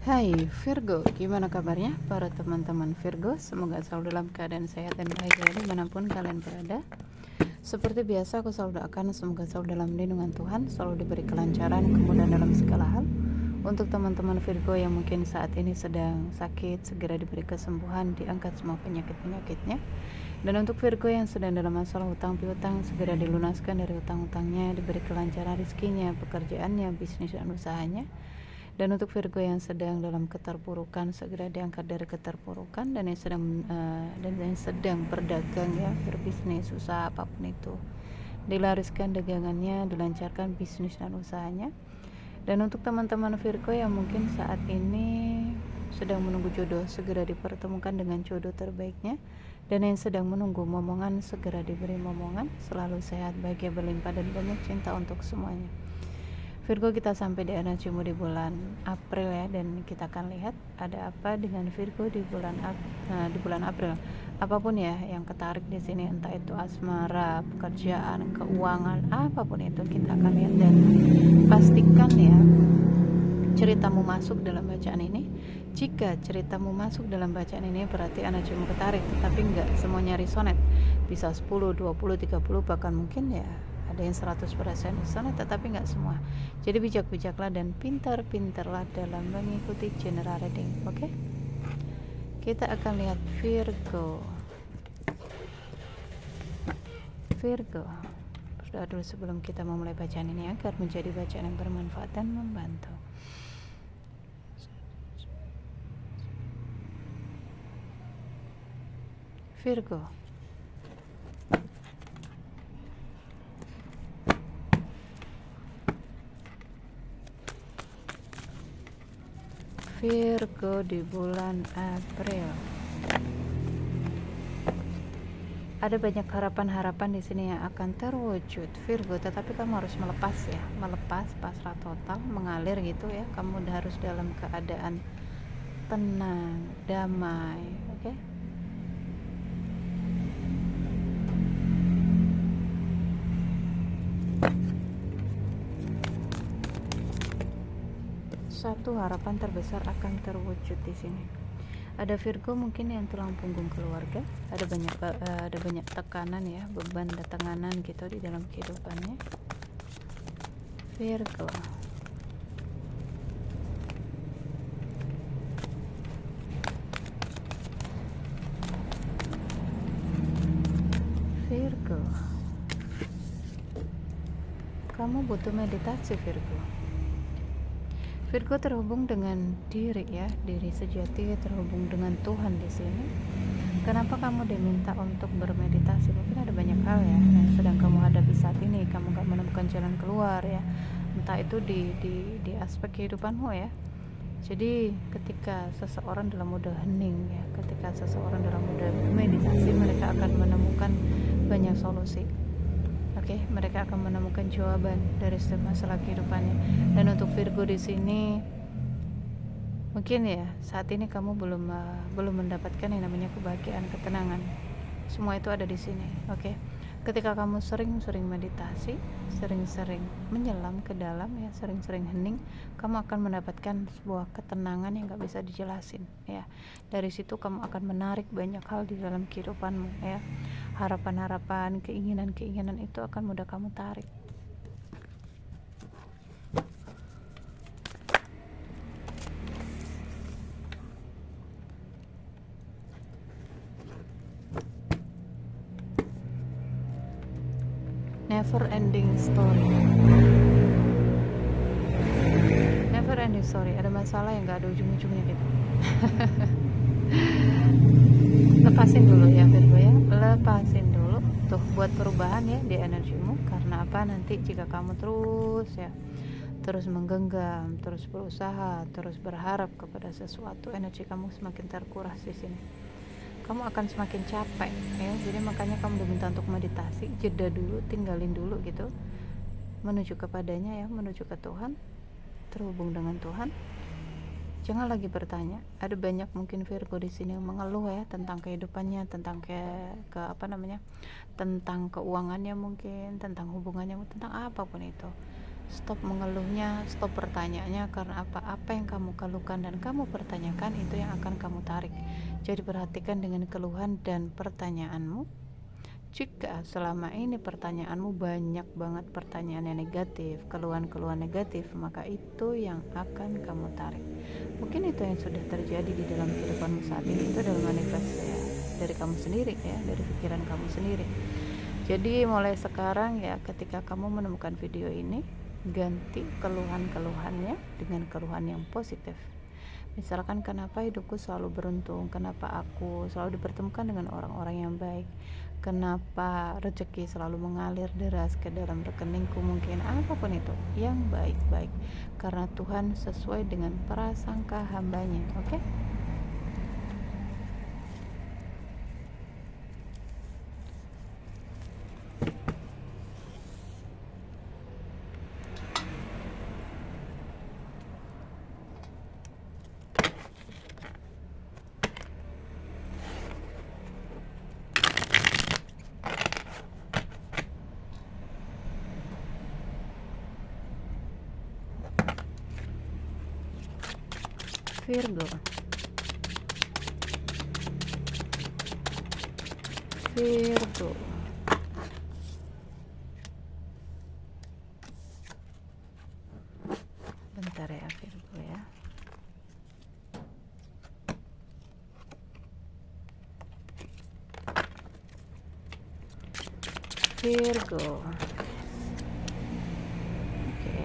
Hai Virgo, gimana kabarnya para teman-teman Virgo? Semoga selalu dalam keadaan sehat dan bahagia dimanapun kalian berada. Seperti biasa aku selalu doakan semoga selalu dalam lindungan Tuhan, selalu diberi kelancaran, kemudahan dalam segala hal. Untuk teman-teman Virgo yang mungkin saat ini sedang sakit, segera diberi kesembuhan, diangkat semua penyakit-penyakitnya. Dan untuk Virgo yang sedang dalam masalah hutang piutang, segera dilunaskan dari hutang-hutangnya, diberi kelancaran rezekinya, pekerjaannya, bisnis dan usahanya. Dan untuk Virgo yang sedang dalam keterpurukan, segera diangkat dari keterpurukan, dan yang sedang berdagang ya, berbisnis, usaha apapun itu, dilariskan dagangannya, dilancarkan bisnis dan usahanya. Dan untuk teman-teman Virgo yang mungkin saat ini sedang menunggu jodoh, segera dipertemukan dengan jodoh terbaiknya. Dan yang sedang menunggu momongan, segera diberi momongan. Selalu sehat, bahagia, berlimpah, dan banyak cinta untuk semuanya. Virgo, kita sampai di energimu di bulan April ya, dan kita akan lihat ada apa dengan Virgo di bulan April. Apapun ya yang ketarik di sini, entah itu asmara, pekerjaan, keuangan, apapun itu kita akan lihat. Dan pastikan ya ceritamu masuk dalam bacaan ini. Jika ceritamu masuk dalam bacaan ini berarti energimu ketarik, tetapi enggak semuanya resonate. Bisa 10, 20, 30, bahkan mungkin ya ada yang 100% resonate, tetapi enggak semua. Jadi bijak-bijaklah dan pintar-pintarlah dalam mengikuti general reading. Oke? Kita akan lihat Virgo. Berdoa dulu sebelum kita memulai bacaan ini agar menjadi bacaan yang bermanfaat dan membantu. Virgo, di bulan April. Ada banyak harapan-harapan di sini yang akan terwujud Virgo, tetapi kamu harus melepas pasrah total, mengalir gitu ya. Kamu udah harus dalam keadaan tenang, damai, oke? Satu harapan terbesar akan terwujud di sini. Ada Virgo mungkin yang tulang punggung keluarga, ada banyak tekanan ya, beban dan tekanan gitu di dalam kehidupannya. Virgo. Kamu butuh meditasi, Virgo terhubung dengan diri ya, diri sejati, terhubung dengan Tuhan di sini. Kenapa kamu diminta untuk bermeditasi? Mungkin ada banyak hal ya yang sedang kamu hadapi saat ini. Kamu gak menemukan jalan keluar ya, entah itu di aspek kehidupanmu ya. Jadi ketika seseorang dalam mode hening ya, ketika seseorang dalam mode meditasi, mereka akan menemukan banyak solusi. Oke, mereka akan menemukan jawaban dari setiap masalah kehidupannya. Dan untuk Virgo di sini, mungkin ya saat ini kamu belum mendapatkan yang namanya kebahagiaan, ketenangan. Semua itu ada di sini. Oke. Ketika kamu sering-sering meditasi, sering-sering menyelam ke dalam ya, sering-sering hening, kamu akan mendapatkan sebuah ketenangan yang gak bisa dijelasin ya. Dari situ kamu akan menarik banyak hal di dalam kehidupanmu ya. Harapan-harapan, keinginan-keinginan itu akan mudah kamu tarik. Never ending story, ada masalah yang gak ada ujung-ujungnya gitu. Lepasin dulu ya Virgo ya, lepasin dulu tuh buat perubahan ya di energimu. Karena apa? Nanti jika kamu terus menggenggam, terus berusaha, terus berharap kepada sesuatu, energi kamu semakin terkuras di sini. Kamu akan semakin capek ya. Jadi makanya kamu diminta untuk meditasi, jeda dulu, tinggalin dulu gitu, menuju kepadanya ya, menuju ke Tuhan, terhubung dengan Tuhan. Jangan lagi bertanya. Ada banyak mungkin Virgo di sini yang mengeluh ya tentang kehidupannya, tentang tentang keuangannya mungkin, tentang hubungannya, tentang apapun itu. Stop mengeluhnya, stop bertanyanya. Karena apa yang kamu keluhkan dan kamu pertanyakan itu yang akan kamu tarik. Jadi perhatikan dengan keluhan dan pertanyaanmu. Jika selama ini pertanyaanmu banyak banget pertanyaan yang negatif, keluhan-keluhan negatif, maka itu yang akan kamu tarik. Mungkin itu yang sudah terjadi di dalam kehidupanmu saat ini, itu adalah manifest ya, dari kamu sendiri ya, dari pikiran kamu sendiri. Jadi mulai sekarang ya, ketika kamu menemukan video ini, ganti keluhan-keluhannya dengan keluhan yang positif. Misalkan, kenapa hidupku selalu beruntung, kenapa aku selalu dipertemukan dengan orang-orang yang baik, kenapa rezeki selalu mengalir deras ke dalam rekeningku, mungkin apapun itu yang baik-baik, karena Tuhan sesuai dengan prasangka hambanya. Oke? Virgo. Bentar ya, Virgo ya. Virgo. Oke,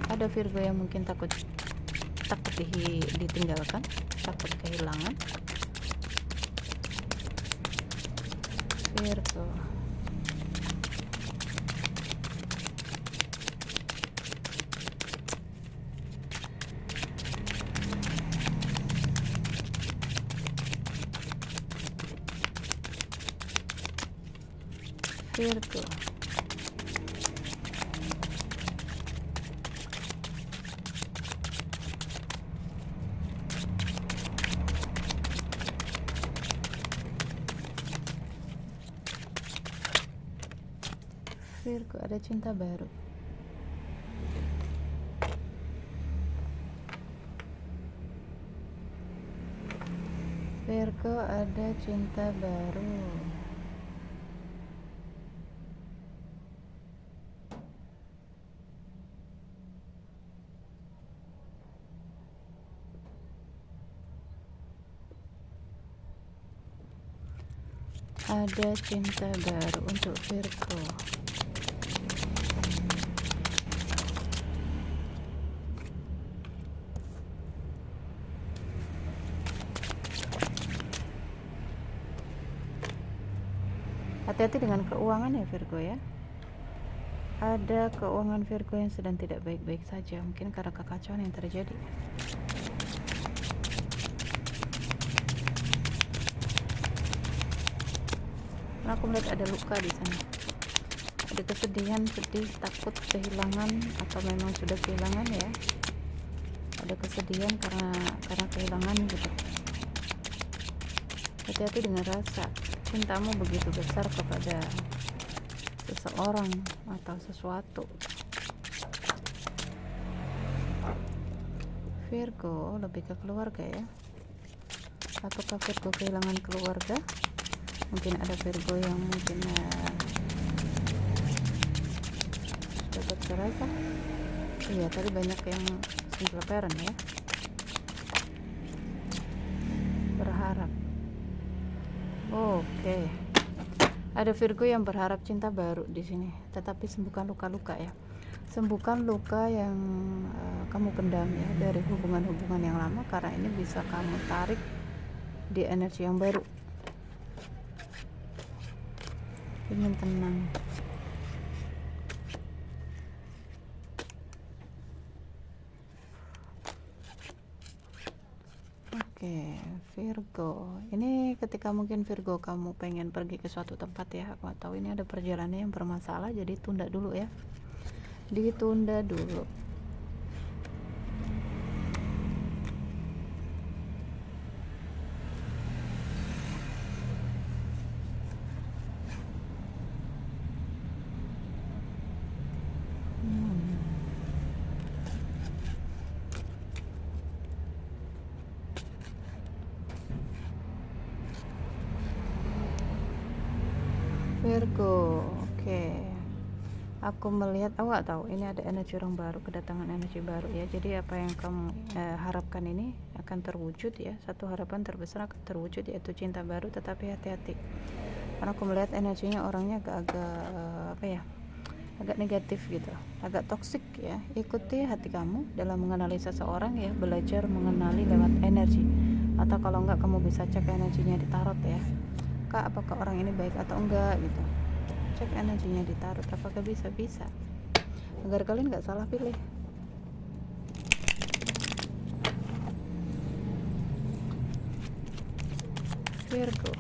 ada Virgo yang mungkin takut ditinggalkan, takut kehilangan. Virgo. Virgo. Virgo, ada cinta baru. Virgo, ada cinta baru. Ada cinta baru untuk Virgo. Hati-hati dengan keuangan ya Virgo ya. Ada keuangan Virgo yang sedang tidak baik-baik saja, mungkin karena kekacauan yang terjadi. Aku melihat ada luka di sana, ada kesedihan, sedih, takut kehilangan, atau memang sudah kehilangan ya. Ada kesedihan karena kehilangan gitu. Hati-hati dengan rasa cintamu begitu besar kepada seseorang atau sesuatu. Virgo lebih ke keluarga ya. Apakah Virgo kehilangan keluarga? Mungkin ada Virgo yang mungkin dapat cerai kah? Iya, tadi banyak yang single parent ya. Berharap. Oke. Ada Virgo yang berharap cinta baru di sini, tetapi sembuhkan luka-luka ya. Sembuhkan luka yang kamu pendam ya dari hubungan-hubungan yang lama, karena ini bisa kamu tarik di energi yang baru. Ingin tenang. Oke, Virgo. Ini ketika mungkin Virgo kamu pengen pergi ke suatu tempat ya. Aku tahu ini ada perjalanan yang bermasalah, jadi tunda dulu ya. Ditunda dulu. Virgo. Oke, aku melihat awak tahu ini ada energi orang baru, kedatangan energi baru ya. Jadi apa yang kamu harapkan ini akan terwujud ya. Satu harapan terbesar akan terwujud, yaitu cinta baru. Tetapi hati-hati, karena aku melihat energinya orangnya agak agak negatif gitu, agak toksik ya. Ikuti hati kamu dalam mengenali seseorang ya, belajar mengenali lewat energi. Atau kalau enggak, kamu bisa cek energinya di tarot ya, Kak, apakah orang ini baik atau enggak gitu. Cek energinya di tarot, apakah bisa agar kalian nggak salah pilih. Virgo.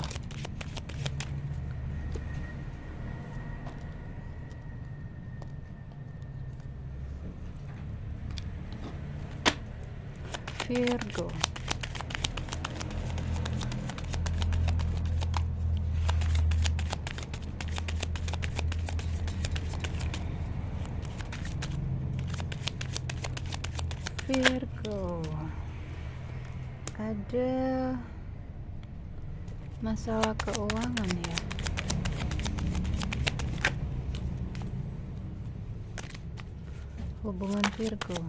Virgo. Virgo, ada masalah keuangan ya. Hubungan Virgo.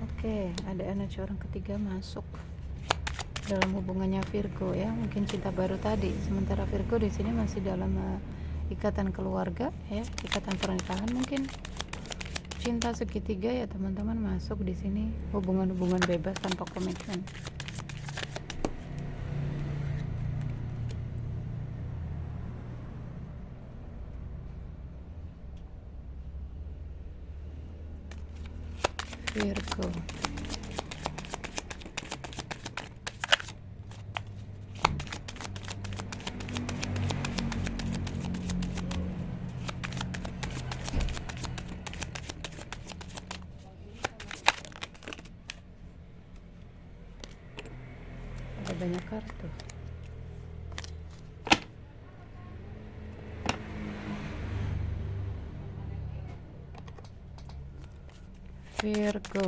Oke, ada energi orang ketiga masuk dalam hubungannya Virgo ya, mungkin cinta baru tadi. Sementara Virgo di sini masih dalam ikatan keluarga ya, ikatan pernikahan, mungkin cinta segitiga ya teman-teman, masuk di sini. Hubungan-hubungan bebas tanpa komitmen. Virgo. Ada banyak kartu. Virgo.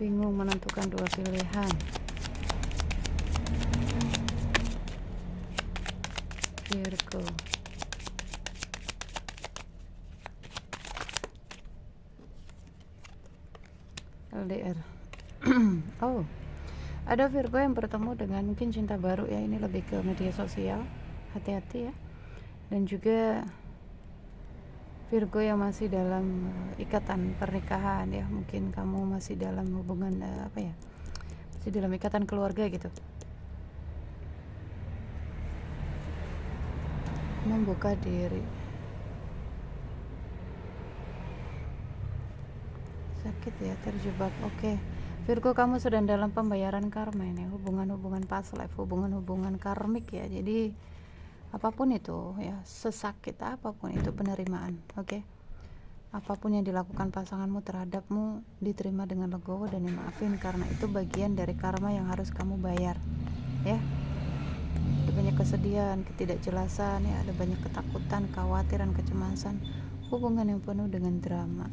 Bingung menentukan dua pilihan. Virgo. LDR. Oh, ada Virgo yang bertemu dengan mungkin cinta baru ya. Ini lebih ke media sosial, hati-hati ya. Dan juga Virgo yang masih dalam ikatan pernikahan ya, mungkin kamu masih dalam hubungan masih dalam ikatan keluarga gitu. Membuka diri. Sakit ya, terjebak. Oke, Virgo, kamu sedang dalam pembayaran karma ini, hubungan-hubungan past life, hubungan-hubungan karmik ya. Jadi apapun itu ya, sesakit apapun itu penerimaan. Oke, apapun yang dilakukan pasanganmu terhadapmu diterima dengan legowo dan dimaafin, karena itu bagian dari karma yang harus kamu bayar ya. Ada banyak kesedihan, ketidakjelasan ya, ada banyak ketakutan, kekhawatiran, kecemasan, hubungan yang penuh dengan drama.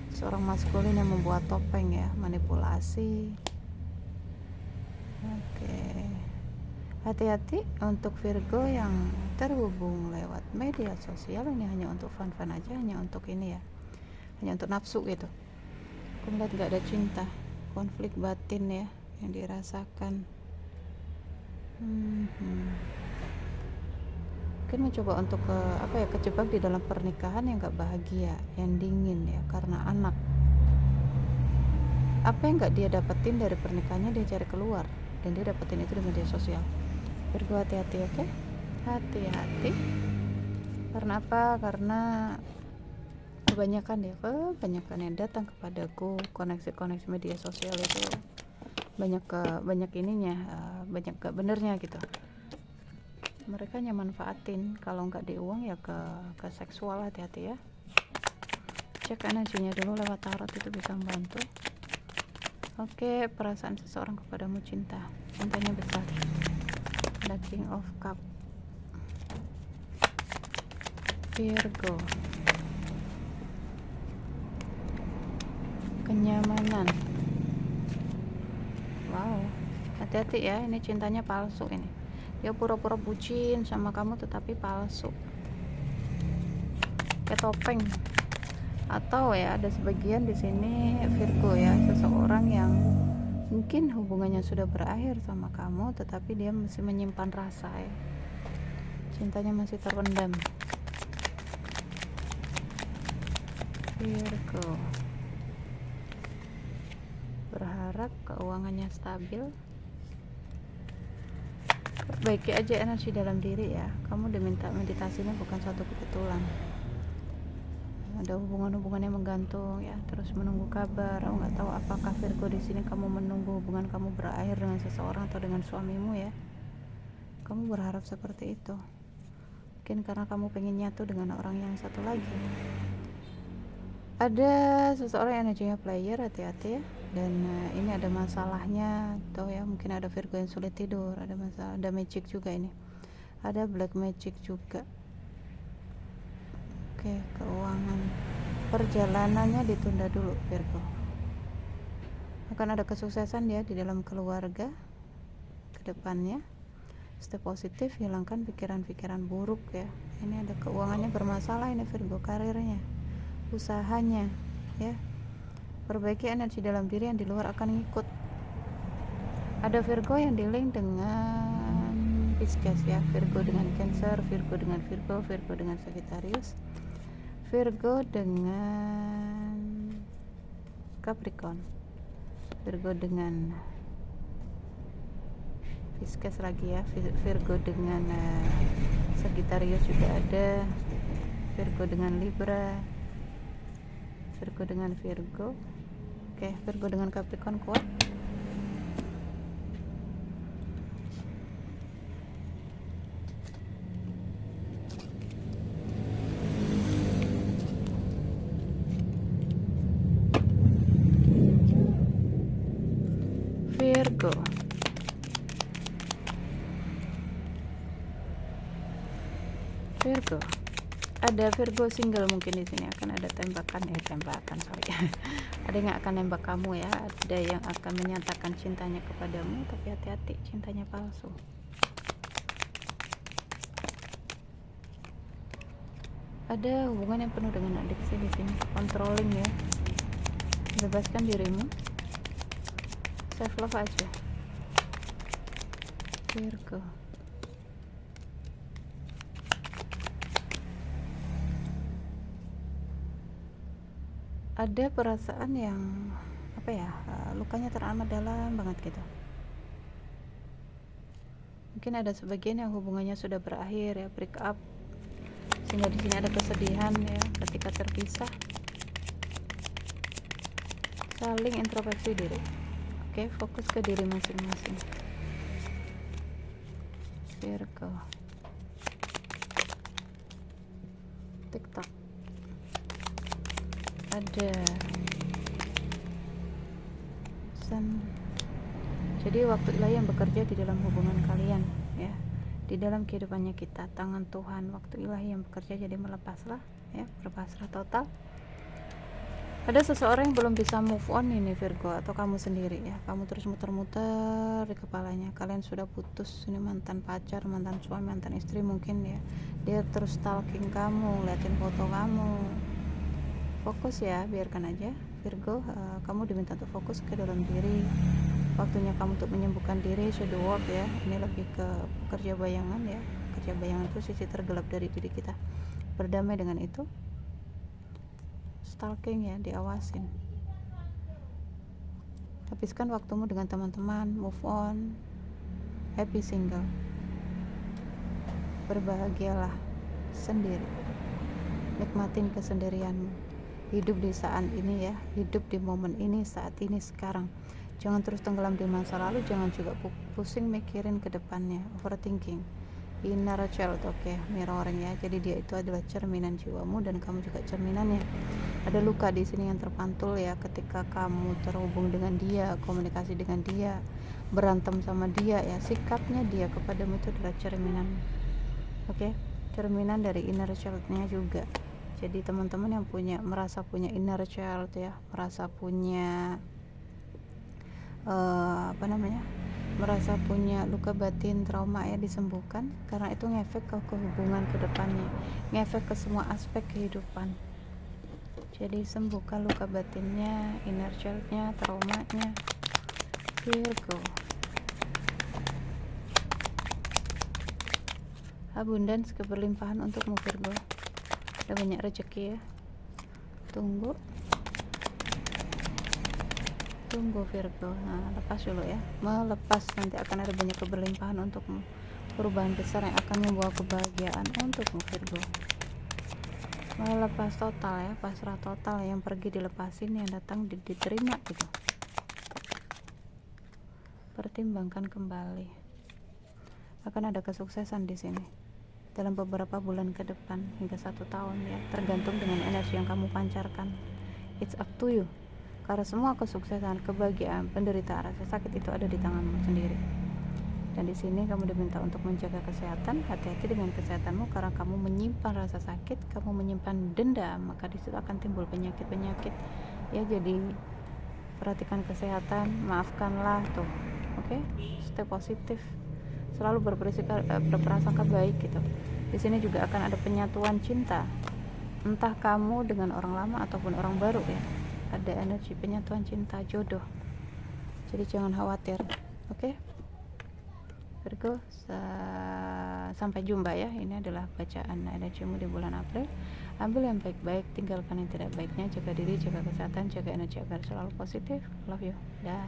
Seorang maskulin yang membuat topeng ya, manipulasi. Oke, hati-hati untuk Virgo yang terhubung lewat media sosial. Ini hanya untuk fun-fun aja, hanya untuk ini ya, hanya untuk nafsu gitu. Aku melihat gak ada cinta, konflik batin ya yang dirasakan. Mungkin mencoba untuk kejebak di dalam pernikahan yang gak bahagia, yang dingin ya, karena anak. Apa yang gak dia dapetin dari pernikahannya, dia cari keluar, dan dia dapetin itu di media sosial. Virgo, hati-hati, oke? Hati-hati. Karena apa? Karena kebanyakan yang datang kepadaku, koneksi media sosial itu banyak ininya, banyak gak benernya gitu. Mereka hanya manfaatin, kalau nggak di uang ya ke seksual. Hati-hati ya. Cek energinya dulu lewat tarot, itu bisa membantu. Oke, perasaan seseorang kepadamu, cintanya besar. The King of Cup. Virgo, kenyamanan. Wow, hati-hati ya, ini cintanya palsu ini. Dia pura-pura bucin sama kamu tetapi palsu, kayak topeng. Atau ya ada sebagian di sini Virgo ya, seseorang yang mungkin hubungannya sudah berakhir sama kamu tetapi dia masih menyimpan rasa ya, cintanya masih terpendam. Virgo berharap keuangannya stabil. Perbaiki aja energi dalam diri ya, kamu diminta meditasinya bukan suatu kebetulan. Ada hubungan-hubungan yang menggantung ya, terus menunggu kabar. Aku nggak tahu apakah Virgo di sini kamu menunggu hubungan kamu berakhir dengan seseorang atau dengan suamimu ya. Kamu berharap seperti itu, mungkin karena kamu pengen nyatu dengan orang yang satu lagi. Ada seseorang energinya player, hati-hati ya. Dan ini ada masalahnya atau ya mungkin ada Virgo yang sulit tidur, ada masalah, ada magic juga ini, ada black magic juga. Oke, keuangan, perjalanannya ditunda dulu Virgo. Akan ada kesuksesan ya di dalam keluarga ke depannya. Stay positif, hilangkan pikiran-pikiran buruk ya. Ini ada keuangannya bermasalah ini Virgo, karirnya, usahanya ya. Perbaiki energi dalam diri, yang di luar akan ngikut. Ada Virgo yang dealing dengan Pisces ya, Virgo dengan Cancer, Virgo dengan Virgo, Virgo dengan Sagittarius, Virgo dengan Capricorn, Virgo dengan Pisces lagi ya, Virgo dengan Sagittarius juga ada, Virgo dengan Libra, Virgo dengan Virgo. Oke, Virgo dengan Capricorn kuat. Virgo, Virgo. Ada Virgo single mungkin di sini akan ada tembakan sorry. Ada yang akan nembak kamu ya, ada yang akan menyatakan cintanya kepadamu, tapi hati-hati, cintanya palsu. Ada hubungan yang penuh dengan adiksi di sini, controlling ya. Bebaskan dirimu, self love aja Virgo. Ada perasaan yang apa ya, lukanya teramat dalam banget gitu. Mungkin ada sebagian yang hubungannya sudah berakhir ya, break up, sehingga di sini ada kesedihan ya ketika terpisah. Saling introspeksi diri. Oke, fokus ke diri masing-masing Virgo. TikTok ada pesan. Jadi waktu ilahi yang bekerja di dalam hubungan kalian ya, di dalam kehidupannya kita, tangan Tuhan, waktu ilahi yang bekerja. Jadi melepaslah ya, berpasrah total. Ada seseorang yang belum bisa move on ini Virgo, atau kamu sendiri ya, kamu terus muter-muter di kepalanya. Kalian sudah putus, ini mantan pacar, mantan suami, mantan istri mungkin ya. Dia terus stalking kamu, liatin foto kamu. Fokus ya, biarkan aja Virgo. Kamu diminta untuk fokus ke dalam diri. Waktunya kamu untuk menyembuhkan diri, shadow work ya. Ini lebih ke kerja bayangan ya. Kerja bayangan itu sisi tergelap dari diri kita. Berdamai dengan itu. Stalking ya, diawasin. Habiskan waktumu dengan teman-teman, move on, happy single. Berbahagialah sendiri. Nikmatin kesendirianmu. Hidup di saat ini ya, hidup di momen ini, saat ini, sekarang. Jangan terus tenggelam di masa lalu, jangan juga pusing mikirin ke depannya, overthinking. Inner child, oke, mirroring ya. Jadi dia itu adalah cerminan jiwamu dan kamu juga cerminannya. Ada luka di sini yang terpantul ya, ketika kamu terhubung dengan dia, komunikasi dengan dia, berantem sama dia ya, sikapnya dia kepadamu itu adalah cerminan, oke? Cerminan dari inner child-nya juga. Jadi teman-teman yang merasa punya inner child ya, merasa punya merasa punya luka batin, trauma ya, disembuhkan, karena itu ngefek ke hubungan ke depannya, ngefek ke semua aspek kehidupan. Jadi sembuhkan luka batinnya, inner child-nya, traumanya, Virgo. Abundance, keberlimpahan untukmu Virgo. Ada banyak rezeki ya. Tunggu Virgo. Nah, lepas dulu ya. Melepas, nanti akan ada banyak keberlimpahan untukmu. Perubahan besar yang akan membawa kebahagiaan untukmu Virgo. Melepas total ya, pasrah total, yang pergi dilepasin, yang datang diterima gitu. Pertimbangkan kembali. Akan ada kesuksesan di sini dalam beberapa bulan ke depan hingga 1 tahun ya, tergantung dengan energi yang kamu pancarkan. It's up to you, karena semua kesuksesan, kebahagiaan, penderitaan, rasa sakit itu ada di tanganmu sendiri. Dan di sini kamu diminta untuk menjaga kesehatan. Hati-hati dengan kesehatanmu, karena kamu menyimpan rasa sakit, kamu menyimpan dendam, maka di situ akan timbul penyakit ya. Jadi perhatikan kesehatan, maafkanlah tuh, oke? Stay positif, selalu berprasangka baik gitu. Di sini juga akan ada penyatuan cinta, entah kamu dengan orang lama ataupun orang baru ya. Ada energi penyatuan cinta, jodoh. Jadi jangan khawatir, oke? Virgo, sampai jumpa ya. Ini adalah bacaan energimu di bulan April. Ambil yang baik-baik, tinggalkan yang tidak baiknya. Jaga diri, jaga kesehatan, jaga energi agar selalu positif. Love you. Dah.